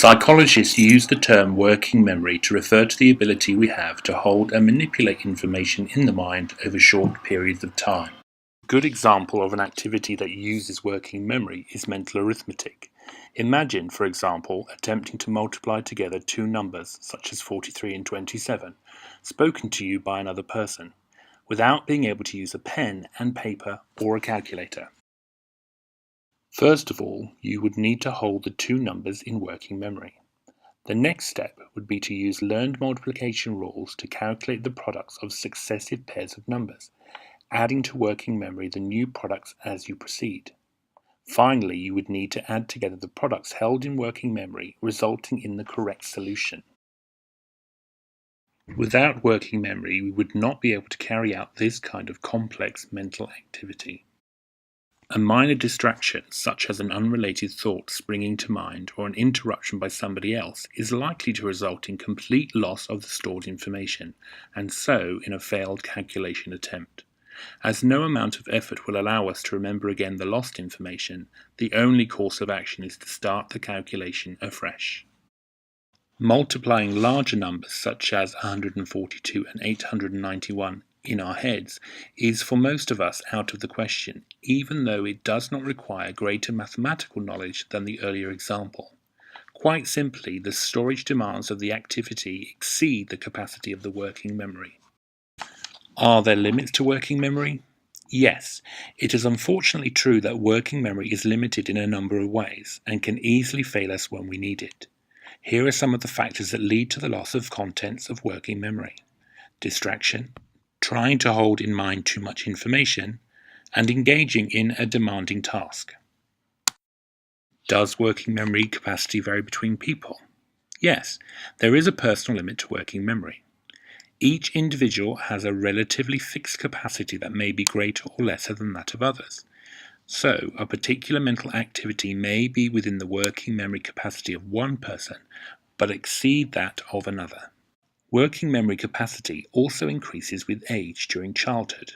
Psychologists use the term working memory to refer to the ability we have to hold and manipulate information in the mind over short periods of time. A good example of an activity that uses working memory is mental arithmetic. Imagine, for example, attempting to multiply together two numbers, such as 43 and 27, spoken to you by another person, without being able to use a pen and paper or a calculator. First of all, you would need to hold the two numbers in working memory. The next step would be to use learned multiplication rules to calculate the products of successive pairs of numbers, adding to working memory the new products as you proceed. Finally, you would need to add together the products held in working memory, resulting in the correct solution. Without working memory, we would not be able to carry out this kind of complex mental activity. A minor distraction, such as an unrelated thought springing to mind or an interruption by somebody else, is likely to result in complete loss of the stored information, and so in a failed calculation attempt. As no amount of effort will allow us to remember again the lost information, the only course of action is to start the calculation afresh. Multiplying larger numbers such as 142 and 891 in our heads is for most of us out of the question, even though it does not require greater mathematical knowledge than the earlier example. Quite simply, the storage demands of the activity exceed the capacity of the working memory. Are there limits to working memory? Yes, it is unfortunately true that working memory is limited in a number of ways and can easily fail us when we need it. Here are some of the factors that lead to the loss of contents of working memory: distraction, trying to hold in mind too much information, and engaging in a demanding task. Does working memory capacity vary between people? Yes, there is a personal limit to working memory. Each individual has a relatively fixed capacity that may be greater or lesser than that of others. So, a particular mental activity may be within the working memory capacity of one person, but exceed that of another. Working memory capacity also increases with age during childhood.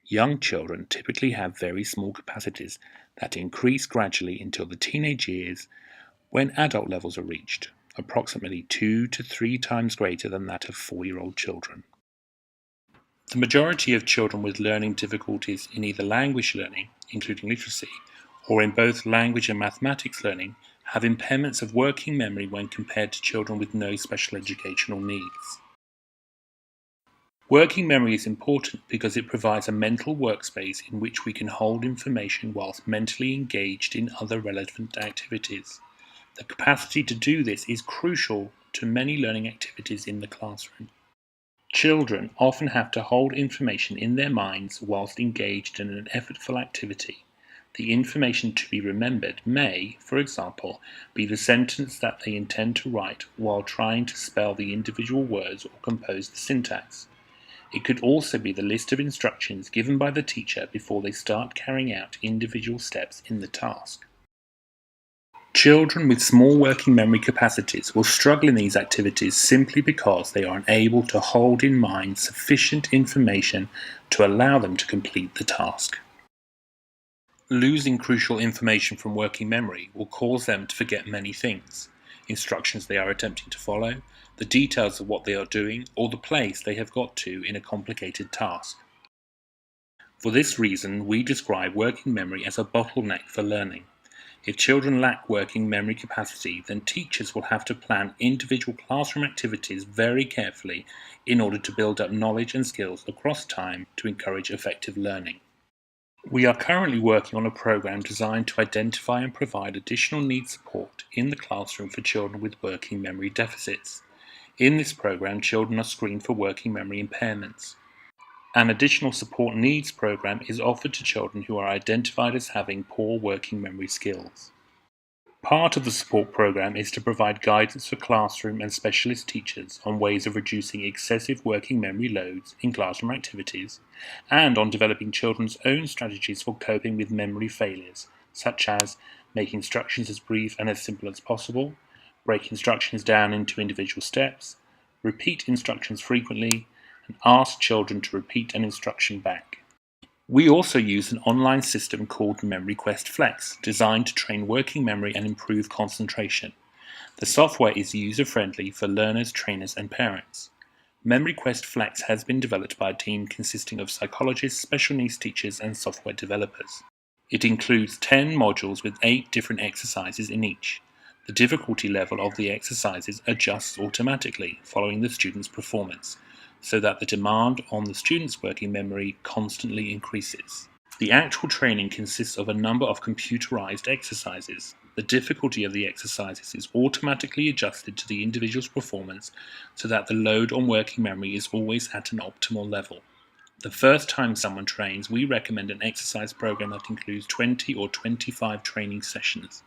Young children typically have very small capacities that increase gradually until the teenage years, when adult levels are reached, approximately 2 to 3 times greater than that of 4-year-old children. The majority of children with learning difficulties in either language learning, including literacy, or in both language and mathematics learning, have impairments of working memory when compared to children with no special educational needs. Working memory is important because it provides a mental workspace in which we can hold information whilst mentally engaged in other relevant activities. The capacity to do this is crucial to many learning activities in the classroom. Children often have to hold information in their minds whilst engaged in an effortful activity. The information to be remembered may, for example, be the sentence that they intend to write while trying to spell the individual words or compose the syntax. It could also be the list of instructions given by the teacher before they start carrying out individual steps in the task. Children with small working memory capacities will struggle in these activities simply because they are unable to hold in mind sufficient information to allow them to complete the task. Losing crucial information from working memory will cause them to forget many things: instructions they are attempting to follow, the details of what they are doing, or the place they have got to in a complicated task. For this reason, we describe working memory as a bottleneck for learning. If children lack working memory capacity, then teachers will have to plan individual classroom activities very carefully in order to build up knowledge and skills across time to encourage effective learning. We are currently working on a program designed to identify and provide additional needs support in the classroom for children with working memory deficits. In this program, children are screened for working memory impairments. An additional support needs program is offered to children who are identified as having poor working memory skills. Part of the support program is to provide guidance for classroom and specialist teachers on ways of reducing excessive working memory loads in classroom activities, and on developing children's own strategies for coping with memory failures, such as making instructions as brief and as simple as possible, break instructions down into individual steps, repeat instructions frequently, and ask children to repeat an instruction back. We also use an online system called Memory Quest Flex, designed to train working memory and improve concentration. The software is user-friendly for learners, trainers, and parents. MemoryQuest Flex has been developed by a team consisting of psychologists, special needs teachers, and software developers. It includes 10 modules with 8 different exercises in each. The difficulty level of the exercises adjusts automatically following the student's performance, so that the demand on the student's working memory constantly increases. The actual training consists of a number of computerized exercises. The difficulty of the exercises is automatically adjusted to the individual's performance so that the load on working memory is always at an optimal level. The first time someone trains, we recommend an exercise program that includes 20 or 25 training sessions.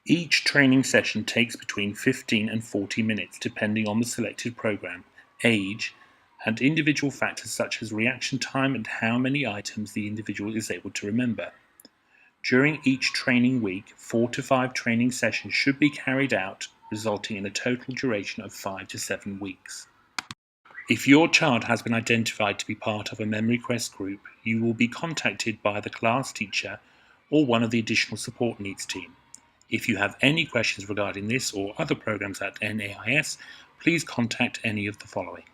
Each training session takes between 15 and 40 minutes depending on the selected program, age, and individual factors such as reaction time and how many items the individual is able to remember. During each training week, 4 to 5 training sessions should be carried out, resulting in a total duration of 5 to 7 weeks. If your child has been identified to be part of a MemoryQuest group, you will be contacted by the class teacher or one of the additional support needs team. If you have any questions regarding this or other programs at NAIS, please contact any of the following.